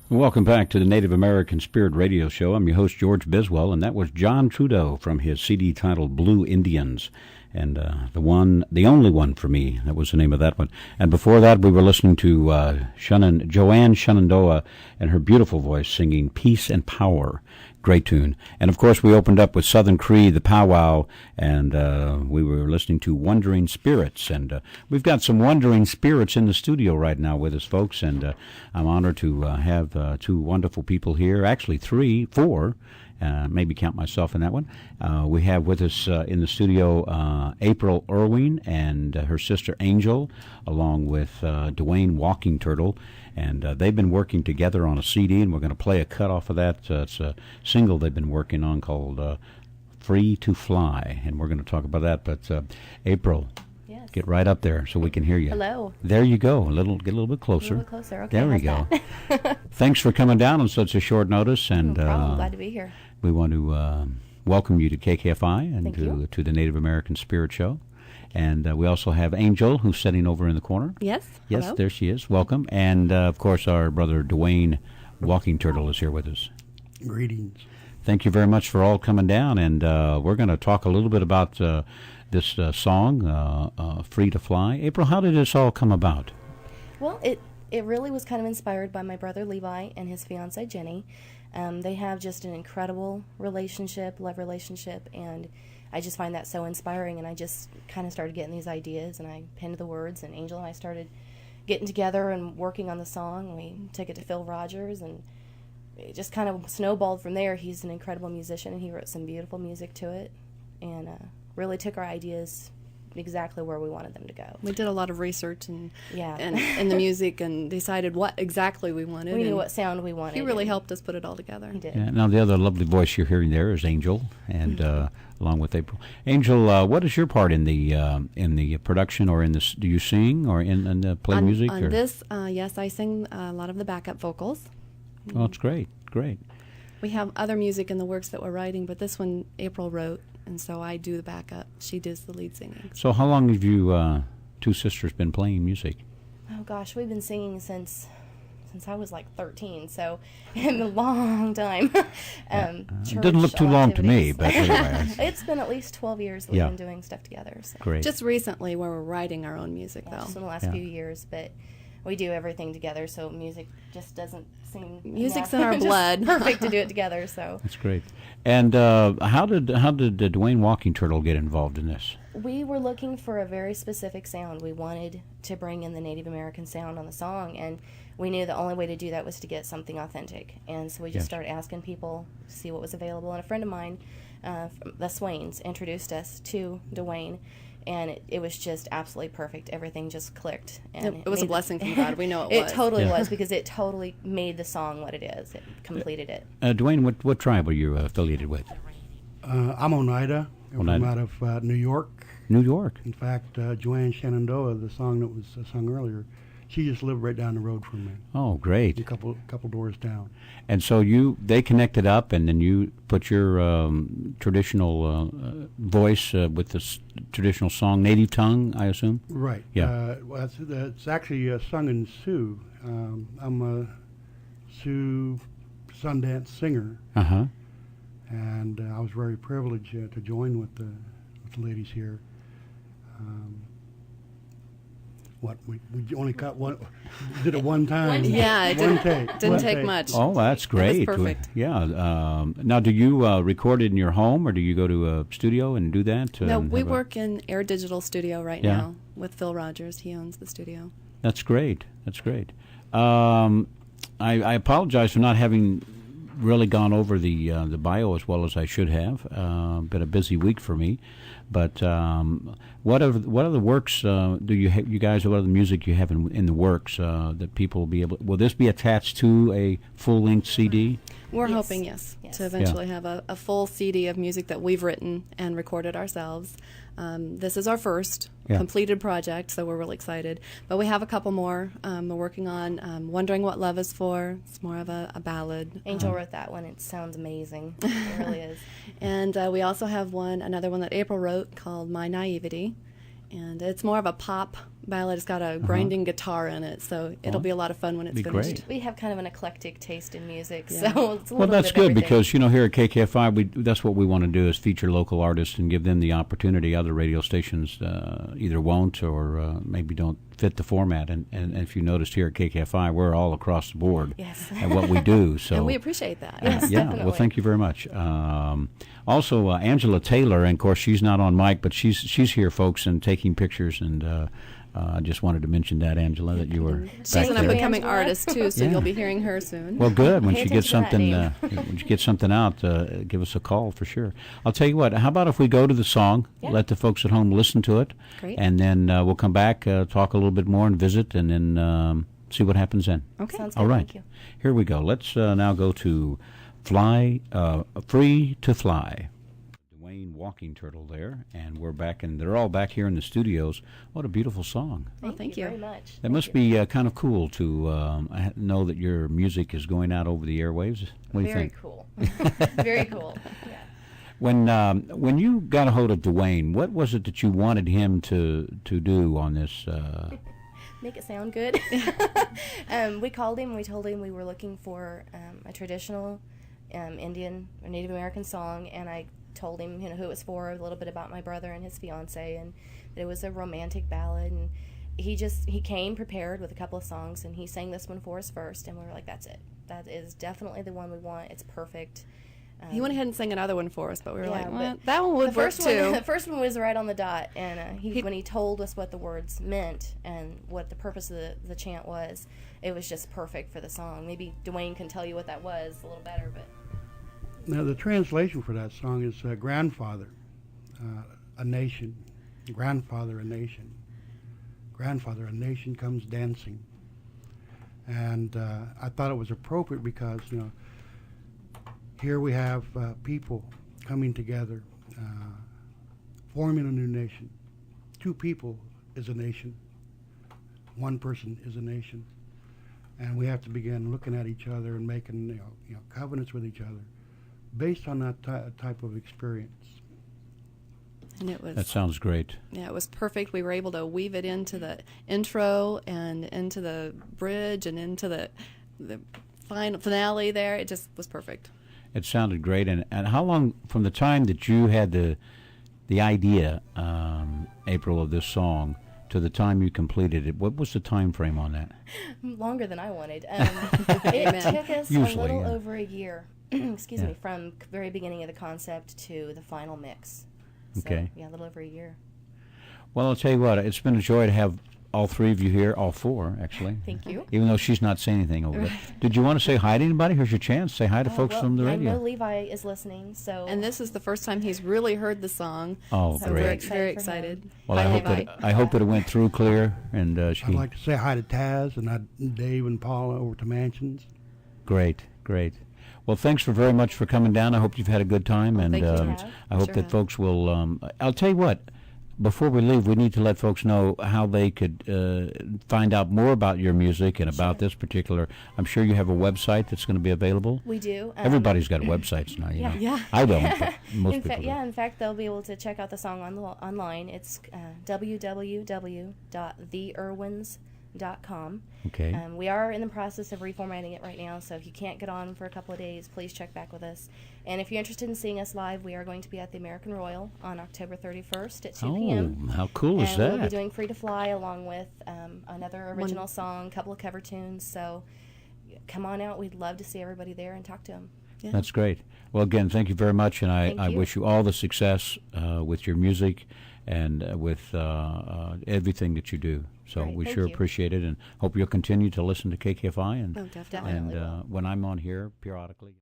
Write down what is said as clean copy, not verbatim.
Welcome back to the Native American Spirit Radio Show. I'm your host, George Biswell, and that was John Trudeau from his CD titled Blue Indians. And the only one for me, that was the name of that one. And before that, we were listening to Joanne Shenandoah and her beautiful voice singing Peace and Power. Great tune. And, of course, we opened up with Southern Cree, the Powwow, and we were listening to Wandering Spirits. And we've got some Wandering Spirits in the studio right now with us, folks, and I'm honored to have two wonderful people here, actually four, maybe count myself in that one. We have with us in the studio April Erwin and her sister Angel, along with Duane Walking Turtle. And they've been working together on a CD, and we're going to play a cut off of that. It's a single they've been working on called Free to Fly, and we're going to talk about that. But April, yes. Get right up there so we can hear you. Hello. There you go. Get a little bit closer. A little bit closer. Okay, there we go. Thanks for coming down on such a short notice. And no problem. Glad to be here. We want to welcome you to KKFI and to the Native American Spirit Show. And we also have Angel, who's sitting over in the corner. Yes. Yes, hello. There she is. Welcome. And, of course, our brother Duane Walking Turtle is here with us. Greetings. Thank you very much for all coming down. And we're going to talk a little bit about this song, Free to Fly. April, how did this all come about? Well, it really was kind of inspired by my brother Levi and his fiancée Jenny. They have just an incredible love relationship, and I just find that so inspiring, and I just kind of started getting these ideas, and I penned the words, and Angel and I started getting together and working on the song. We took it to Phil Rogers, and it just kind of snowballed from there. He's an incredible musician, and he wrote some beautiful music to it, and really took our ideas exactly where we wanted them to go. We did a lot of research and yeah. and the music and decided what exactly we wanted. We knew what sound we wanted. He really helped us put it all together. He did. Yeah, now, the other lovely voice you're hearing there is Angel, and along with April. Angel, what is your part in the production, or in this? Do you sing, or in the play music? On this, yes, I sing a lot of the backup vocals. Oh, it's great. We have other music in the works that we're writing, but this one April wrote, and so I do the backup. She does the lead singing. So how long have you two sisters been playing music? Oh gosh, we've been singing since I was like 13, so in a long time. It doesn't look too long to me, but anyway. It's been at least 12 years that we've been doing stuff together. So. Great. Just recently where we're writing our own music, though. Just in the last few years, but we do everything together, so music just doesn't seem music's in our blood. Perfect to do it together. So that's great. And how did Duane Walking Turtle get involved in this? We were looking for a very specific sound. We wanted to bring in the Native American sound on the song, and we knew the only way to do that was to get something authentic. And so we just started asking people to see what was available. And a friend of mine, the Swains, introduced us to Duane. And it was just absolutely perfect. Everything just clicked. And it was a blessing from God. We know it was. It totally was, because it totally made the song what it is. It completed it. Duane, what tribe are you affiliated with? I'm Oneida. I'm out of New York. New York. In fact, Joanne Shenandoah, the song that was sung earlier, she just lived right down the road from me. Oh, great. A couple doors down. And so they connected up, and then you put your traditional voice with this traditional song, native tongue, I assume? Right. Yeah. Well, it's actually sung in Sioux. I'm a Sioux Sundance singer. Uh-huh. And I was very privileged to join with the ladies here. We only cut one, did it one time. Yeah, it didn't take much. Oh, that's great. It was perfect. Yeah. Now, do you record it in your home, or do you go to a studio and do that? No, we work in Air Digital Studio right now with Phil Rogers. He owns the studio. That's great. I apologize for not having really gone over the bio as well as I should have. Been a busy week for me. But what are the works do you guys? What are the music you have in the works that people will be able? Will this be attached to a full-length CD? We're hoping, yes, to eventually have a full CD of music that we've written and recorded ourselves. This is our first completed project, so we're really excited. But we have a couple more we're working on. Wondering What Love Is For. It's more of a ballad. Angel wrote that one. It sounds amazing. It really is. And we also have another one that April wrote called My Naivety. And it's more of a pop ballad. It's got a grinding guitar in it, so it'll be a lot of fun when it's Be finished. great. We have kind of an eclectic taste in music, Yeah. so it's a little Well, that's bit of good everything. because here at KKFI, that's what we want to do is feature local artists and give them the opportunity. Other radio stations either won't or maybe don't fit the format. And if you noticed here at KKFI, we're all across the board Yes. at what we do. So And we appreciate that. Yes, yeah. definitely. Well, thank you very much. Also, Angela Taylor, and of course she's not on mic, but she's here, folks, and taking pictures. And I just wanted to mention that, Angela, that you were She's back an there. up-and-coming Angela. artist, too, so Yeah. you'll be hearing her soon. Well, good. When Pay she gets attention to that something, when she gets something out, give us a call for sure. I'll tell you what. How about if we go to the song, Yeah. let the folks at home listen to it, Great. and then we'll come back, talk a little bit more, and visit, and then see what happens then. Okay. Sounds good. All right. Thank you. Here we go. Let's now go to Free to Fly. Duane Walking Turtle there, and we're back, and they're all back here in the studios. What a beautiful song. Thank you. very much. That Thank must you. be kind of cool to know that your music is going out over the airwaves. What do you very think? cool. Very cool. Yeah. When you got a hold of Duane, what was it that you wanted him to do on this? Make it sound good. We called him. We told him we were looking for a traditional Indian or Native American song, and I told him who it was for, a little bit about my brother and his fiance, and that it was a romantic ballad. And he came prepared with a couple of songs, and he sang this one for us first, and we were like, that's it. That is definitely the one we want. It's perfect. He went ahead and sang another one for us, but we were Yeah, like, well, but that one would the work first too. one, the first one was right on the dot, and when he told us what the words meant and what the purpose of the chant was, it was just perfect for the song. Maybe Duane can tell you what that was a little better, but Now, the translation for that song is grandfather, a nation. Grandfather, a nation. Grandfather, a nation comes dancing. And I thought it was appropriate because, here we have people coming together, forming a new nation. Two people is a nation. One person is a nation. And we have to begin looking at each other and making covenants with each other based on that type of experience. And it was, That sounds great. yeah, it was perfect. We were able to weave it into the intro and into the bridge and into the final finale there. It just was perfect. It sounded great. And how long from the time that you had the idea, April, of this song to the time you completed it, what was the time frame on that? longer than I wanted. It took us Usually, a little yeah. over a year, excuse me, from very beginning of the concept to the final mix. So, Okay. yeah, a little over a year. Well, I'll tell you what, it's been a joy to have all three of you here, all four, actually. Thank you. Even though she's not saying anything over there. Did you want to say hi to anybody? Here's your chance. Say hi to folks Well, from the I radio. know Levi is listening, so And this is the first time he's really heard the song. Oh, So great. we're Excited very for excited. him. Well, Hi, I hope that it went through clear, and she. I'd like to say hi to Taz and Dave and Paula over to Mansions. Great. Well, thanks very much for coming down. I hope you've had a good time, and thank you. I hope Sure that have. folks will. I'll tell you what. Before we leave, we need to let folks know how they could find out more about your music and about this particular. I'm sure you have a website that's going to be available. we do. Everybody's got websites now. You know. Yeah. I don't, but most in people fact, do. yeah, in fact, they'll be able to check out the song online. It's www.theerwins.com. Okay. We are in the process of reformatting it right now, so if you can't get on for a couple of days, please check back with us. And if you're interested in seeing us live, we are going to be at the American Royal on October 31st at 2 p.m. Oh, how cool is And that? we'll be doing Free to Fly along with another original song, a couple of cover tunes. So come on out. We'd love to see everybody there and talk to them. Yeah. That's great. Well, again, thank you very much, and I Thank you. wish you all the success with your music and with everything that you do. So Great, we thank sure you. appreciate it, and hope you'll continue to listen to KKFI. And Oh, definitely. Definitely will. when I'm on here periodically.